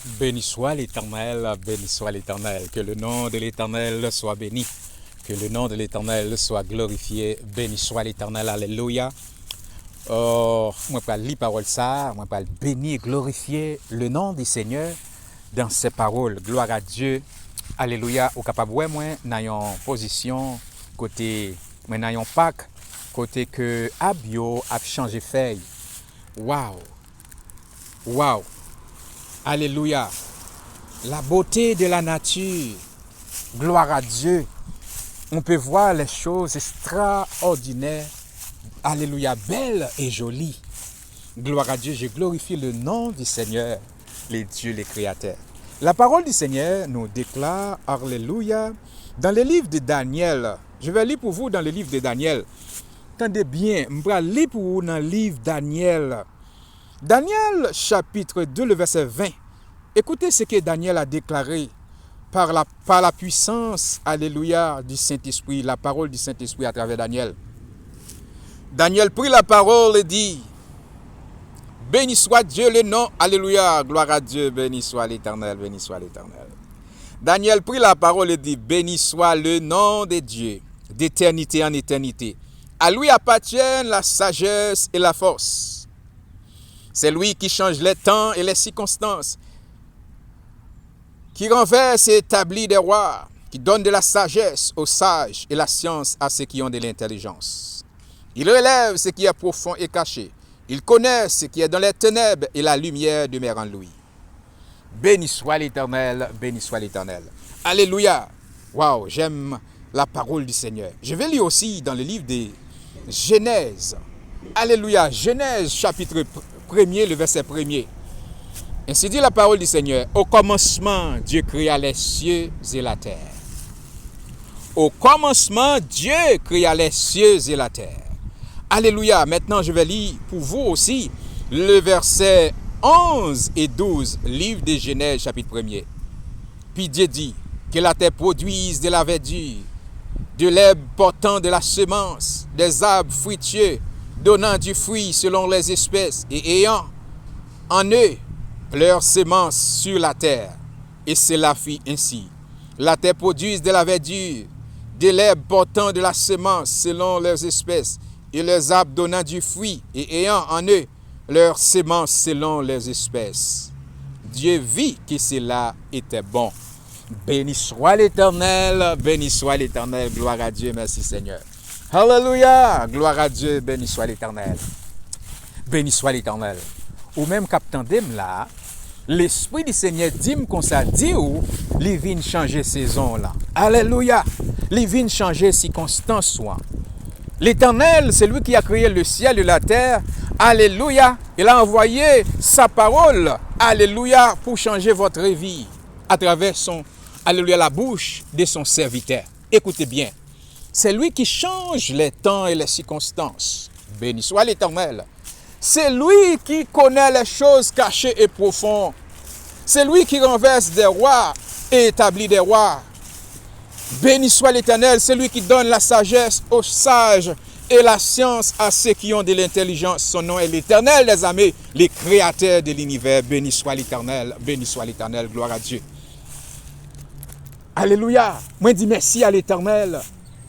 Béni soit l'Éternel, béni soit l'Éternel. Que le nom de l'Éternel soit béni. Que le nom de l'Éternel soit glorifié. Béni soit l'Éternel, alléluia. Moi, je lire parole ça, moi, je bénir et glorifier le nom du Seigneur dans ces paroles. Gloire à Dieu. Alléluia. Au capable, moi, dans une position côté, moi, dans un pack, côté que Abio a changé feuille. Waouh! Waouh! Alléluia. La beauté de la nature. Gloire à Dieu. On peut voir les choses extraordinaires. Alléluia. Belles et jolies. Gloire à Dieu. Je glorifie le nom du Seigneur, les dieux, les créateurs. La parole du Seigneur nous déclare, Alléluia, dans le livre de Daniel. Je vais lire pour vous dans le livre de Daniel. Attendez bien, je vais lire pour vous dans le livre de Daniel. Daniel chapitre 2, le verset 20. Écoutez ce que Daniel a déclaré par la puissance, alléluia, du Saint-Esprit, la parole du Saint-Esprit à travers Daniel. Daniel prit la parole et dit, béni soit Dieu le nom, alléluia, gloire à Dieu, béni soit l'Éternel, béni soit l'Éternel. Daniel prit la parole et dit, béni soit le nom de Dieu, d'éternité en éternité. À lui appartiennent la sagesse et la force. C'est lui qui change les temps et les circonstances, qui renverse et établit des rois, qui donne de la sagesse aux sages et la science à ceux qui ont de l'intelligence. Il relève ce qui est profond et caché. Il connaît ce qui est dans les ténèbres et la lumière demeure en lui. Béni soit l'Éternel, béni soit l'Éternel. Alléluia. Waouh, j'aime la parole du Seigneur. Je vais lire aussi dans le livre de Genèse. Alléluia. Genèse chapitre 1er, le verset 1er. Ainsi dit la parole du Seigneur. Au commencement, Dieu créa les cieux et la terre. Au commencement, Dieu créa les cieux et la terre. Alléluia. Maintenant, je vais lire pour vous aussi le verset 11 et 12, livre de Genèse, chapitre 1er. Puis Dieu dit que la terre produise de la verdure, de l'herbe portant de la semence, des arbres fruitieux, donnant du fruit selon les espèces et ayant en eux leur semence sur la terre. Et cela fit ainsi. La terre produise de la verdure, de l'herbe portant de la semence selon leurs espèces, et les arbres donnant du fruit et ayant en eux leur semence selon leurs espèces. Dieu vit que cela était bon. Béni soit l'Éternel, gloire à Dieu, merci Seigneur. Alléluia, gloire à Dieu, béni soit l'Éternel. Béni soit l'Éternel. Ou même captandem là, l'Esprit du Seigneur dit comme ça, dit où, il vient changer saison là. Alléluia, il vient changer circonstance soit. L'Éternel, c'est lui qui a créé le ciel et la terre. Alléluia, il a envoyé sa parole, alléluia, pour changer votre vie à travers alléluia, la bouche de son serviteur. Écoutez bien. C'est lui qui change les temps et les circonstances. Béni soit l'Éternel. C'est lui qui connaît les choses cachées et profondes. C'est lui qui renverse des rois et établit des rois. Béni soit l'Éternel, c'est lui qui donne la sagesse aux sages et la science à ceux qui ont de l'intelligence. Son nom est l'Éternel des armées, les créateurs de l'univers. Béni soit l'Éternel, gloire à Dieu. Alléluia. Moi, je dis merci à l'Éternel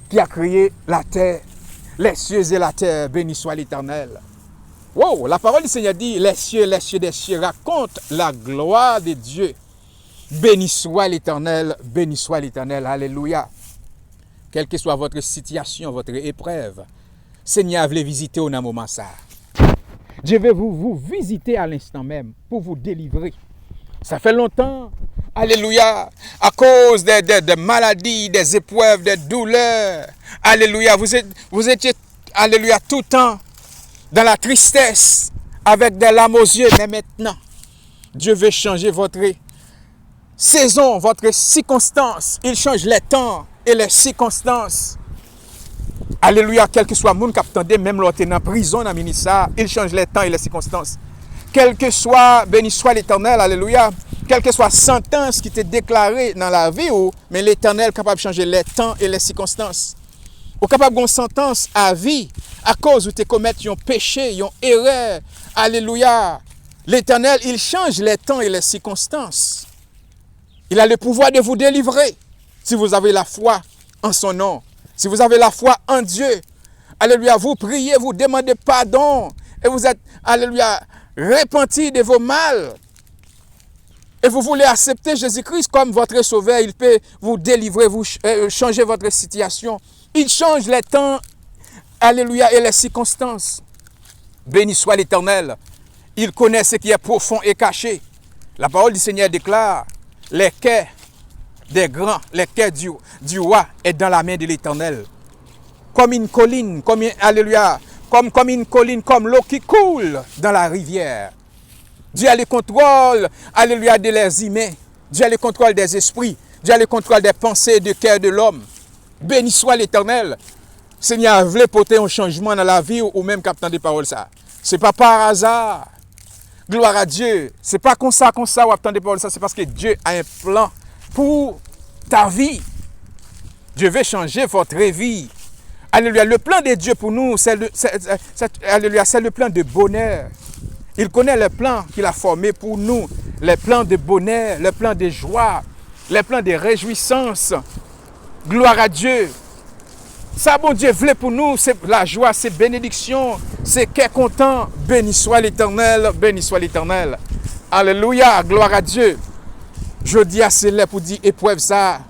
qui a créé la terre, les cieux et la terre. Béni soit l'Éternel. Wow, la parole du Seigneur dit, les cieux des cieux racontent la gloire de Dieu. Béni soit l'Éternel, alléluia. Quelle que soit votre situation, votre épreuve, Seigneur veut visiter au moment ça. Je vais vous visiter à l'instant même pour vous délivrer. Ça fait longtemps, alléluia, à cause des maladies, des épreuves, des douleurs. Alléluia, vous étiez, alléluia, tout le temps dans la tristesse, avec des larmes aux yeux. Mais maintenant, Dieu veut changer votre saison, votre circonstance. Il change les temps et les circonstances. Alléluia, quel que soit le monde qui attendait, même l'autre dans la prison, dans le ministère, il change les temps et les circonstances. Quel que soit, béni soit l'Éternel, alléluia, quelle que soit la sentence qui t'est déclarée dans la vie, mais l'Éternel est capable de changer les temps et les circonstances. Ou capable de sentence à vie à cause où tu commettes un péché, une erreur. Alléluia. L'Éternel, il change les temps et les circonstances. Il a le pouvoir de vous délivrer si vous avez la foi en son nom. Si vous avez la foi en Dieu, alléluia, vous priez, vous demandez pardon et vous êtes, alléluia, repenti de vos mal. Et vous voulez accepter Jésus-Christ comme votre sauveur, il peut vous délivrer, vous changer votre situation. Il change les temps, alléluia, et les circonstances. Béni soit l'Éternel. Il connaît ce qui est profond et caché. La parole du Seigneur déclare, les quais des grands, les quais du roi est dans la main de l'Éternel. Comme une colline, alléluia, comme une colline, comme l'eau qui coule dans la rivière. Dieu a le contrôle, alléluia, de les humains. Dieu a le contrôle des esprits. Dieu a le contrôle des pensées et du cœur de l'homme. Béni soit l'Éternel. Seigneur, voulez porter un changement dans la vie ou même captant des paroles ça. Ce n'est pas par hasard. Gloire à Dieu. Ce n'est pas comme ça, ou attendre des paroles ça. C'est parce que Dieu a un plan pour ta vie. Dieu veut changer votre vie. Alléluia. Le plan de Dieu pour nous, c'est le plan de bonheur. Il connaît les plans qu'il a formés pour nous. Les plans de bonheur, les plans de joie, les plans de réjouissance. Gloire à Dieu. Ça, bon Dieu, voulait pour nous, c'est la joie, c'est bénédiction, c'est qu'est content. Béni soit l'Éternel, béni soit l'Éternel. Alléluia, gloire à Dieu. Je dis à cela pour dire épreuve ça.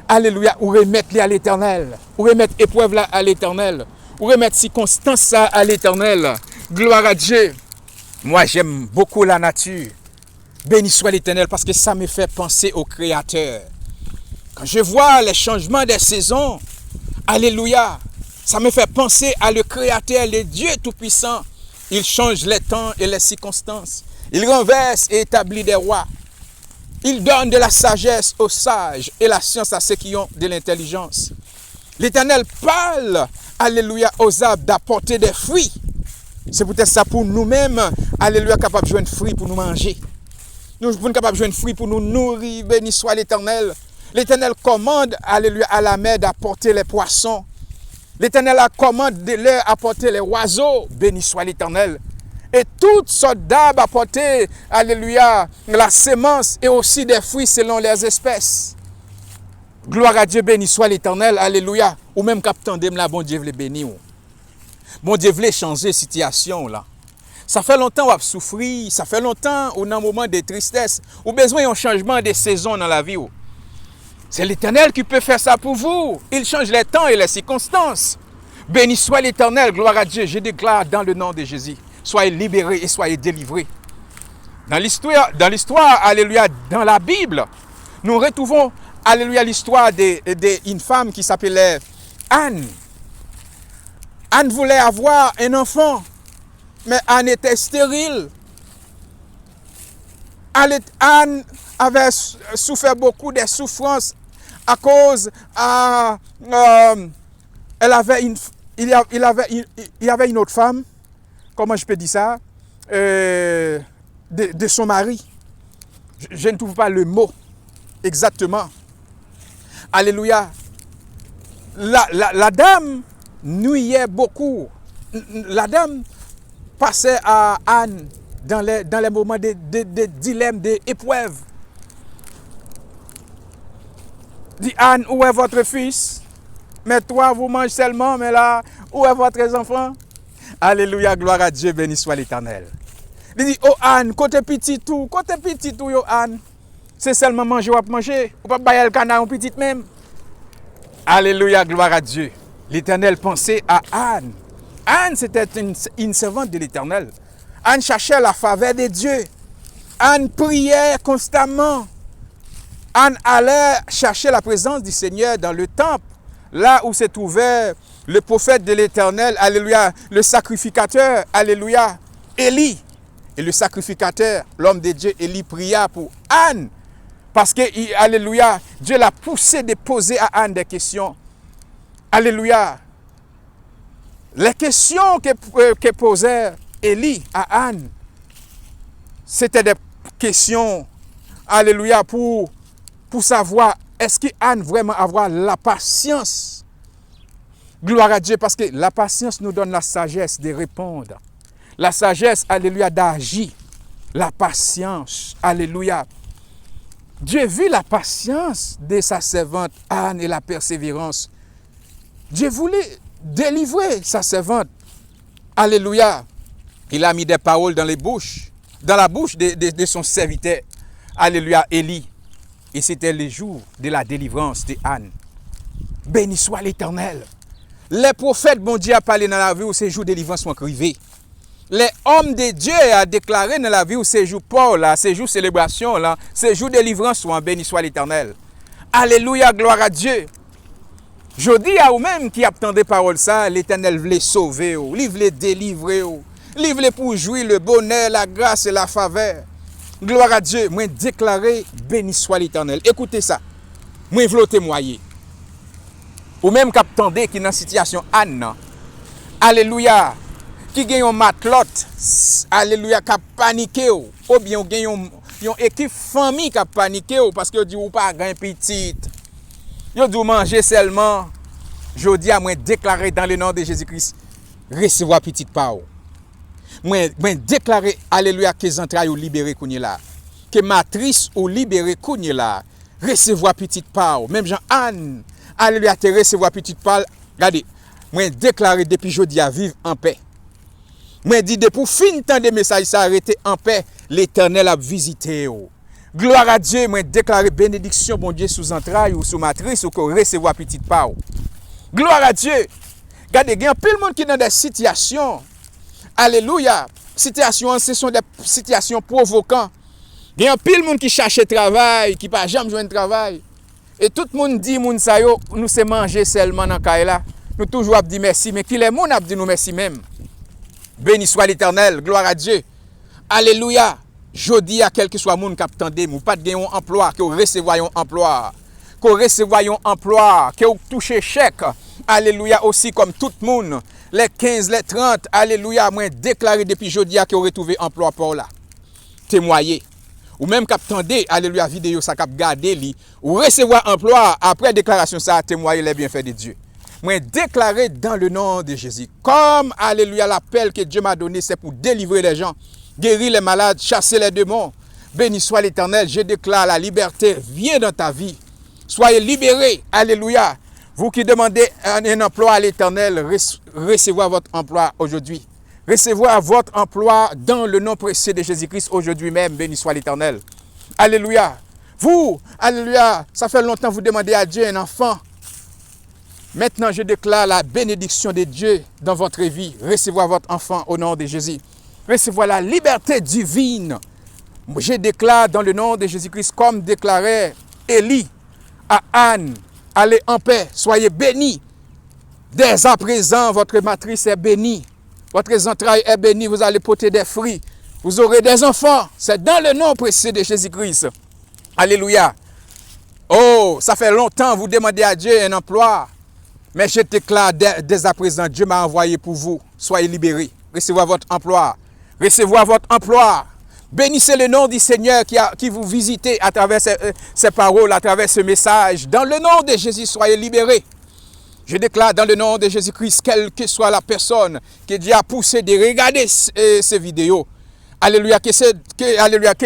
Alléluia, ou remettre-les à l'Éternel. Ou remettre épreuve là à l'Éternel. Ou remettre circonstance ça à l'Éternel. Gloire à Dieu. Moi, j'aime beaucoup la nature. Béni soit l'Éternel parce que ça me fait penser au Créateur. Quand je vois les changements des saisons, alléluia, ça me fait penser à le Créateur, le Dieu Tout-Puissant. Il change les temps et les circonstances. Il renverse et établit des rois. Il donne de la sagesse aux sages et la science à ceux qui ont de l'intelligence. L'Éternel parle, alléluia, aux arbres d'apporter des fruits. C'est peut-être ça pour nous-mêmes, alléluia, capables de jouer un fruit pour nous manger. Nous sommes capables de jouer un fruit pour nous nourrir. Béni soit l'Éternel. L'Éternel commande, alléluia, à la mer d'apporter les poissons. L'Éternel commande de leur apporter les oiseaux. Béni soit l'Éternel. Et toutes sortes d'arbres apporter, alléluia, la semence et aussi des fruits selon leurs espèces. Gloire à Dieu, béni soit l'Éternel, alléluia. Ou même captain de la bon Dieu veut bénir. Bon Dieu veut changer la situation là. Ça fait longtemps qu'on a souffert, ça fait longtemps qu'on a un moment de tristesse, ou besoin d'un changement de saison dans la vie. C'est l'Éternel qui peut faire ça pour vous. Il change les temps et les circonstances. Béni soit l'Éternel, gloire à Dieu. Je déclare dans le nom de Jésus. Soyez libérés et soyez délivrés. Dans l'histoire, alléluia, dans la Bible, nous retrouvons, alléluia, l'histoire d'une femme qui s'appelait Anne. Anne voulait avoir un enfant, mais Anne était stérile. Anne avait souffert beaucoup de souffrances à cause, il y avait une autre femme, comment je peux dire ça, de son mari. Je ne trouve pas le mot exactement. Alléluia. La dame nuisait beaucoup. La dame passait à Anne dans les moments de dilemme, d'épreuve. Dit Anne, où est votre fils? Mais toi, vous mangez seulement, mais là, où est votre enfant? Alléluia, gloire à Dieu, béni soit l'Éternel. Il dit, oh Anne, côté petit tout, yo Anne. C'est seulement manger ou pas manger. Ou pas bailler le canard, petit même. Alléluia, gloire à Dieu. L'Éternel pensait à Anne. Anne, c'était une servante de l'Éternel. Anne cherchait la faveur de Dieu. Anne priait constamment. Anne allait chercher la présence du Seigneur dans le temple, là où se trouvait le prophète de l'Éternel, alléluia, le sacrificateur, alléluia, Élie. Et le sacrificateur, l'homme de Dieu, Élie, pria pour Anne, parce que, alléluia, Dieu l'a poussé de poser à Anne des questions. Alléluia. Les questions que posait Élie à Anne, c'était des questions, alléluia, pour savoir, est-ce qu'Anne vraiment avoir la patience? Gloire à Dieu, parce que la patience nous donne la sagesse de répondre. La sagesse, alléluia, d'agir. la patience. Alléluia. Dieu vit la patience de sa servante Anne et la persévérance. Dieu voulait délivrer sa servante. Alléluia. Il a mis des paroles dans la bouche de son serviteur. Alléluia, Élie. Et c'était le jour de la délivrance de Anne. Béni soit l'Éternel. Les prophètes, bon Dieu, a parlé dans la vie où ces jours de délivrance sont arrivés. Les hommes de Dieu a déclaré dans la vie où ces jours Paul, là, ces jours célébration, là, ces jours de délivrance sont béni soit l'Éternel. Alléluia, gloire à Dieu. Je dis à vous-même qui attendez parole ça, l'Éternel voulait sauver, il voulait délivrer, il voulait pour jouir le bonheur, la grâce et la faveur. Gloire à Dieu, moi déclarer béni soit l'Éternel. Écoutez ça, moi je veux témoigner. Ou même qui attendez qui dans la situation Anne, alléluia, qui gagne un matelote, alléluia, qui a paniqué, ou bien qui gagne une équipe famille qui a paniqué, parce que dit ou pas gagne petite. Yo dit manger seulement. Je dis à moi déclarer dans le nom de Jésus-Christ, recevoir petite part. Moi déclarer alléluia que les entrailles ou libérées qu'on là, que matrice ou libérée qu'on là, recevoir petite part. Même Jean Anne, alléluia te recevoir petite part. Regardez, moi déclarer depuis jeudi à vivre en paix. Moi dit depuis fin temps de message ça arrêter en paix, l'Éternel a visité. Gloire à Dieu, moi déclarer bénédiction bon Dieu sous entrailles ou sous matrice ou qu'on recevoir petite part. Gloire à Dieu. Regardez, il y a plein de monde qui dans des situations. Alléluia. Situations, ce sont des situations provocantes. Il y a plein de monde qui cherche travail, qui pas jamais joindre travail. Et tout le monde dit moun sa yo, nous c'est manger seulement dans caille là. Nous toujours dit merci, mais qui les moun a dit nous merci même. Béni soit l'Éternel, gloire à Dieu. Alléluia. Je dis à quel que soit moun qui attendez, ou pas de gagner un emploi, que vous recevez un emploi, que vous recevez un emploi, que vous touchez chèque. Alléluia aussi comme tout le monde. Les 15, les 30, alléluia, moi déclaré depuis jeudi que vous retrouvez emploi pour là. Témoigner. Ou même qui attendez, alléluia, vidéo ça cap garder li, ou recevoir emploi après déclaration ça témoigner les bienfaits de Dieu. Moi déclaré dans le nom de Jésus. Comme alléluia l'appel que Dieu m'a donné c'est pour délivrer les gens. Guérir les malades, chasser les démons. Béni soit l'Éternel. Je déclare la liberté. Viens dans ta vie. Soyez libérés. Alléluia. Vous qui demandez un emploi à l'Éternel, recevez votre emploi aujourd'hui. Recevez votre emploi dans le nom précieux de Jésus-Christ aujourd'hui même. Béni soit l'Éternel. Alléluia. Vous, alléluia, ça fait longtemps que vous demandez à Dieu un enfant. Maintenant, je déclare la bénédiction de Dieu dans votre vie. Recevez votre enfant au nom de Jésus. Recevez la liberté divine. Je déclare dans le nom de Jésus-Christ, comme déclarait Élie à Anne, allez en paix, soyez bénis. Dès à présent, votre matrice est bénie. Votre entraille est bénie, vous allez porter des fruits. Vous aurez des enfants. C'est dans le nom précieux de Jésus-Christ. Alléluia. Oh, ça fait longtemps, vous demandez à Dieu un emploi. Mais je déclare dès à présent, Dieu m'a envoyé pour vous. Soyez libérés. Recevez votre emploi. Recevez votre emploi. Bénissez le nom du Seigneur qui vous visite à travers ces paroles, à travers ce message. Dans le nom de Jésus, soyez libérés. Je déclare dans le nom de Jésus-Christ, quelle que soit la personne que Dieu a poussé de regarder ces vidéos. Alléluia, que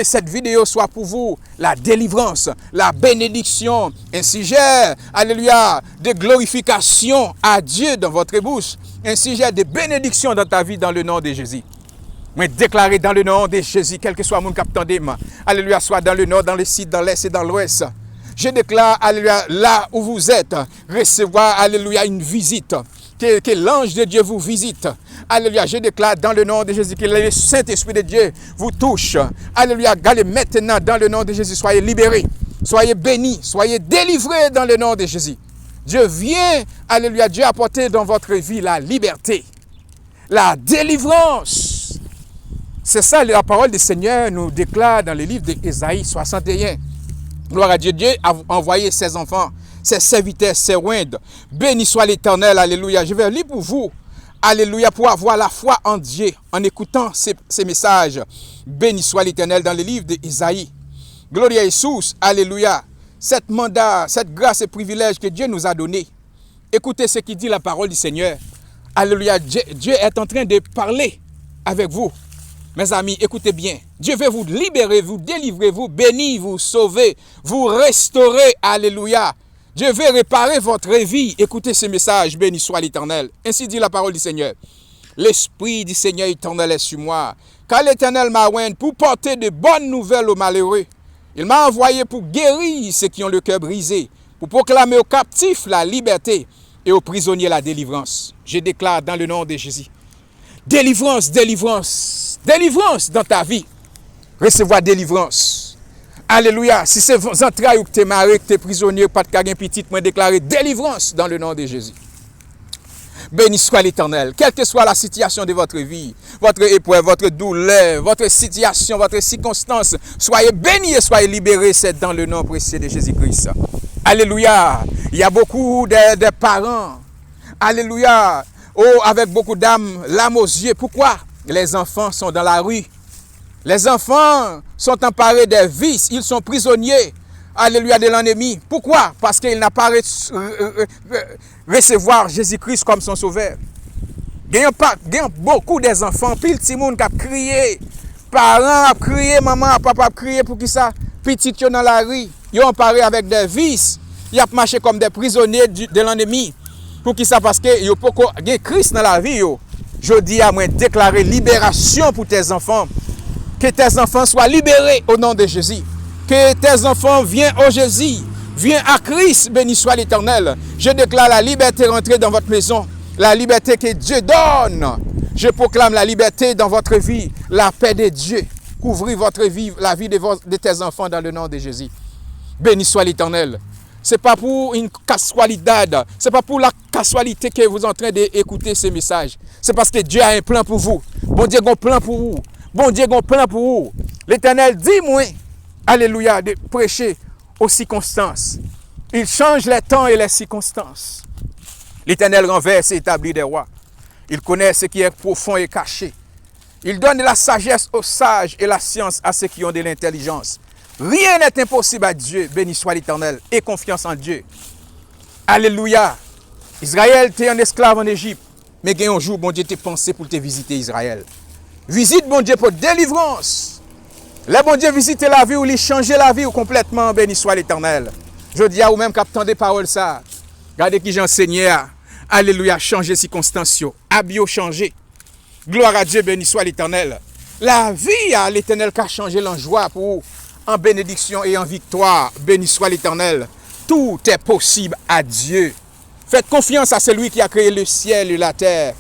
cette vidéo soit pour vous la délivrance, la bénédiction, un sujet, alléluia, de glorification à Dieu dans votre bouche, un sujet de bénédiction dans ta vie dans le nom de Jésus. Mais déclaré dans le nom de Jésus, quel que soit mon capitaine, alléluia, soit dans le nord, dans le sud, dans l'est et dans l'ouest. Je déclare, alléluia, là où vous êtes, recevoir, alléluia, une visite. Que l'ange de Dieu vous visite. Alléluia, je déclare dans le nom de Jésus que le Saint-Esprit de Dieu vous touche. Alléluia, allez maintenant dans le nom de Jésus, soyez libérés, soyez bénis, soyez délivrés dans le nom de Jésus. Dieu vient, alléluia, Dieu apporter dans votre vie la liberté, la délivrance. C'est ça la parole du Seigneur nous déclare dans le livre d'Ésaïe 61. Gloire à Dieu, Dieu a envoyé ses enfants, ses serviteurs, ses roindes. Béni soit l'Éternel, alléluia. Je vais lire pour vous, alléluia, pour avoir la foi en Dieu, en écoutant ces messages. Béni soit l'Éternel dans le livre d'Ésaïe. Gloria à Jésus, alléluia. Cette mandat, cette grâce et privilège que Dieu nous a donné. Écoutez ce qui dit la parole du Seigneur. Alléluia, Dieu est en train de parler avec vous. Mes amis, écoutez bien. Dieu veut vous libérer, vous délivrer, vous bénir, vous sauver, vous restaurer. Alléluia. Dieu veut réparer votre vie. Écoutez ce message. Béni soit l'Éternel. Ainsi dit la parole du Seigneur. L'Esprit du Seigneur éternel est sur moi. Car l'Éternel m'a oint pour porter de bonnes nouvelles aux malheureux. Il m'a envoyé pour guérir ceux qui ont le cœur brisé, pour proclamer aux captifs la liberté et aux prisonniers la délivrance. Je déclare dans le nom de Jésus. Délivrance, délivrance, délivrance dans ta vie. Recevoir délivrance. Alléluia. Si c'est vos entrailles ou que tu es marié, que tu es prisonnier, pas de carrière petite, moi déclarer délivrance dans le nom de Jésus. Béni soit l'Éternel, quelle que soit la situation de votre vie, votre épreuve, votre douleur, votre situation, votre circonstance, soyez bénis et soyez libérés, c'est dans le nom précieux de Jésus-Christ. Alléluia. Il y a beaucoup de parents, alléluia, avec beaucoup d'âmes, l'âme aux yeux. Pourquoi? Les enfants sont dans la rue. Les enfants sont emparés des vices, ils sont prisonniers. Alléluia, de l'ennemi. Pourquoi? Parce qu'il n'a pas recevoir Jésus-Christ comme son sauveur. Il y a beaucoup des enfants, puis le petit monde qui a crié, parents a crié, maman, papa a crié pour qui ça? Petit dans la rue, ils ont emparé avec des vices, ils ont marché comme des prisonniers de l'ennemi. Pour qui ça? Parce que il y a Christ dans la vie. Je dis à moi, déclarer libération pour tes enfants. Que tes enfants soient libérés au nom de Jésus. Que tes enfants viennent au Jésus, viens à Christ, béni soit l'Éternel. Je déclare la liberté rentrée dans votre maison, la liberté que Dieu donne. Je proclame la liberté dans votre vie, la paix de Dieu. Couvrez votre vie, la vie de tes enfants dans le nom de Jésus. Béni soit l'Éternel. Ce n'est pas pour une casualité, ce n'est pas pour la casualité que vous êtes en train d'écouter ce message. C'est parce que Dieu a un plan pour vous. Bon Dieu a un plan pour vous. Bon Dieu a un plan pour vous. L'Éternel dit, moi, alléluia, de prêcher aux circonstances. Il change les temps et les circonstances. L'Éternel renverse et établit des rois. Il connaît ce qui est profond et caché. Il donne de la sagesse aux sages et la science à ceux qui ont de l'intelligence. Rien n'est impossible à Dieu. Béni soit l'Éternel et confiance en Dieu. Alléluia. Israël était un esclave en Égypte. Mais il y a un jour, bon Dieu t'a pensé pour te visiter Israël. Visite, bon Dieu, pour délivrance. Le bon Dieu visite la vie ou lui changer la vie ou complètement, béni soit l'Éternel. Je dis à vous-même qu'attend des paroles ça. Regardez qui j'enseignais. Alléluia, changer circonstances. Habio changer. Gloire à Dieu, béni soit l'Éternel. La vie à l'Éternel qui a changé en joie pour vous, en bénédiction et en victoire. Béni soit l'Éternel. Tout est possible à Dieu. Faites confiance à celui qui a créé le ciel et la terre.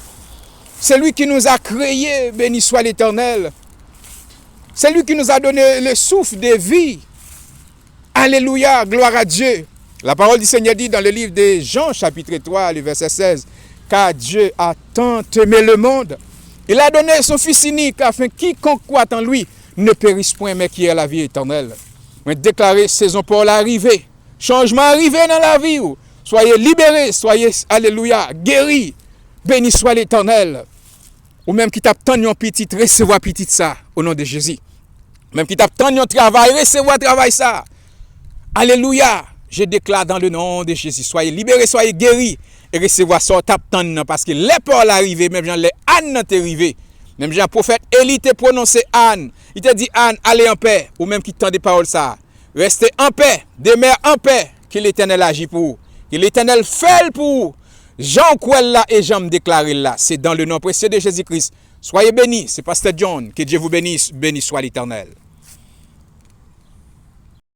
C'est lui qui nous a créés, béni soit l'Éternel. C'est lui qui nous a donné le souffle de vie. Alléluia, gloire à Dieu. La parole du Seigneur dit dans le livre de Jean, chapitre 3, le verset 16, « Car Dieu a tant aimé le monde, il a donné son Fils unique, afin que quiconque croit en lui ne périsse point, mais qui ait la vie éternelle. » Mais déclarer saison pour l'arrivée, changement arrivé dans la vie. Soyez libérés, soyez, alléluia, guéris. Béni soit l'Éternel. Ou même qui t'attend un petit, recevoir petit ça, au nom de Jésus. Même qui t'attend un travail, recevoir travail ça. Alléluia. Je déclare dans le nom de Jésus. Soyez libérés, soyez guéris. Et recevoir ça, t'attend, parce que les paroles arrivent, même les ânes t'est arrivé. Même Jean prophète Élie t'a prononcé Anne. Il t'a dit Anne, allez en paix. Ou même qui tend des paroles ça. Restez en paix. Demeurez en paix. Que l'Éternel agit pour vous. Que l'Éternel fait pour vous. Jean croit là et Jean me déclare là. C'est dans le nom précieux de Jésus-Christ. Soyez bénis. C'est Pasteur John. Que Dieu vous bénisse. Béni soit l'Éternel.